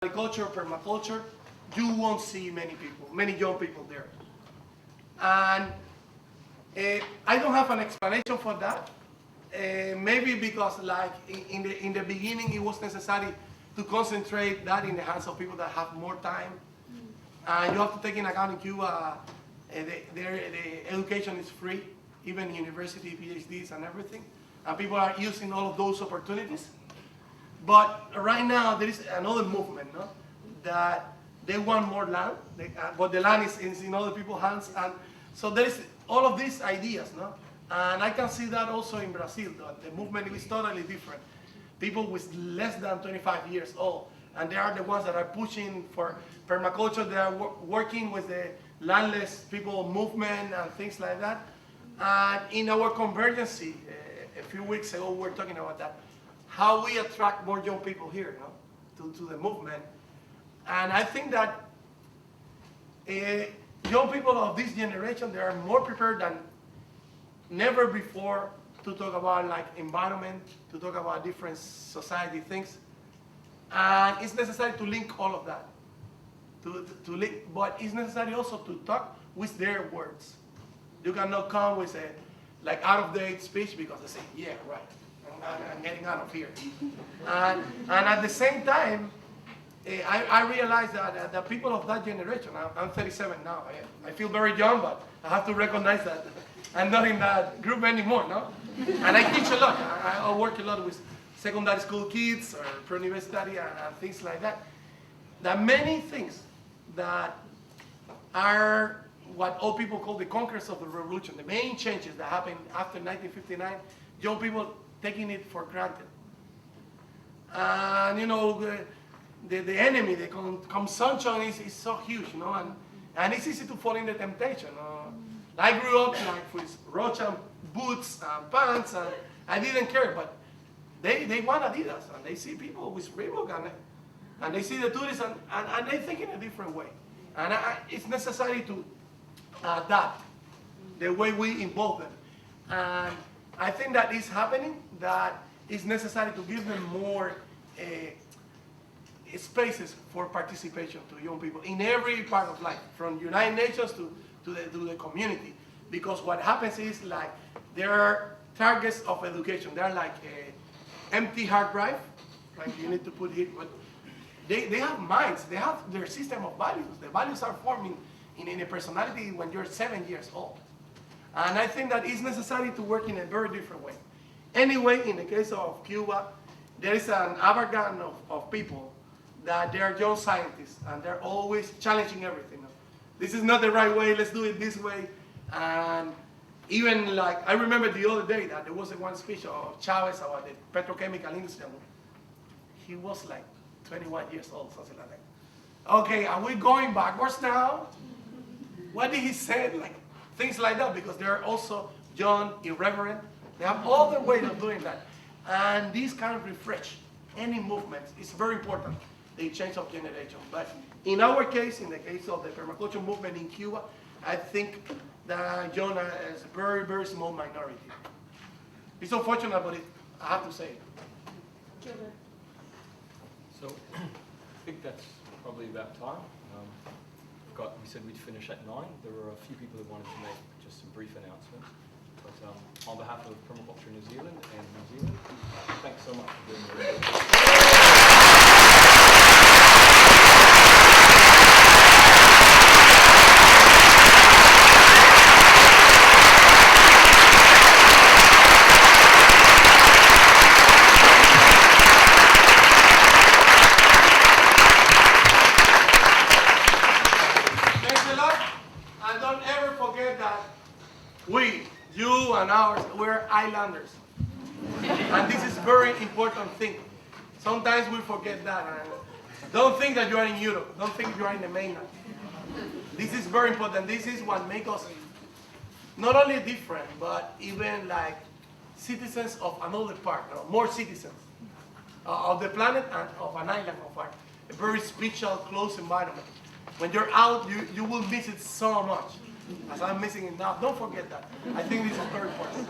agriculture, permaculture, you won't see many young people there. And I don't have an explanation for that. Maybe because like in the beginning it was necessary to concentrate that in the hands of people that have more time. And you have to take into account in Cuba, the education is free, even university, PhDs and everything. And people are using all of those opportunities. But right now there is another movement, no? That they want more land, but the land is in other people's hands. And so there is all of these ideas, no? And I can see that also in Brazil. The movement is totally different. People with less than 25 years old, and they are the ones that are pushing for permaculture. They are working with the landless people movement and things like that. And in our convergence, a few weeks ago, we were talking about that, how we attract more young people here, no? to the movement. And I think that young people of this generation, they are more prepared than never before to talk about like environment, to talk about different society things. And it's necessary to link all of that. To link, but it's necessary also to talk with their words. You cannot come with a like out-of-date speech because they say, yeah, right, I'm getting out of here. And at the same time, I realize that the people of that generation, I'm 37 now, I feel very young, but I have to recognize that I'm not in that group anymore, no? And I teach a lot. I work a lot with secondary school kids or pre-university and things like that. There are many things that are what old people call the conquest of the revolution, the main changes that happened after 1959, young people taking it for granted. And you know, the enemy, the consumption is so huge, you know, and it's easy to fall in the temptation. I grew up like with Rocha boots and pants, and I didn't care, but they want Adidas, and they see people with Reebok, and they see the tourists, and they think in a different way. And it's necessary to adapt the way we involve them. And I think that is happening, that it's necessary to give them more spaces for participation to young people in every part of life, from United Nations to the community. Because what happens is like there are targets of education. They're like empty hard drive, like you need to put it, but they have minds, they have their system of values. The values are forming in a personality when you're 7 years old. And I think that it's necessary to work in a very different way. Anyway, in the case of Cuba, there is an amalgam of people that they are young scientists, and they're always challenging everything. This is not the right way, let's do it this way. And even like, I remember the other day that there was one speech of Chavez about the petrochemical industry. He was like 21 years old, something like that. Okay, are we going backwards now? What did he say? Like things like that, because they're also young, irreverent. They have all their way of doing that. And this kind of refresh any movement is very important, the change of generation. But in our case, in the case of the permaculture movement in Cuba, I think that young is a very, very small minority. It's unfortunate, but I have to say it. So I think that's probably about time. We said we'd finish at 9. There were a few people who wanted to make just some brief announcements. But on behalf of Permaculture New Zealand and New Zealand, thanks so much for doing the we're islanders. And this is very important thing. Sometimes we forget that. Don't think that you are in Europe. Don't think you are in the mainland. This is very important. This is what makes us not only different, but even like citizens of another part, more citizens of the planet and of an island, of a very special, close environment. When you're out, you will miss it so much. As I'm missing it now. Don't forget that. I think this is very important.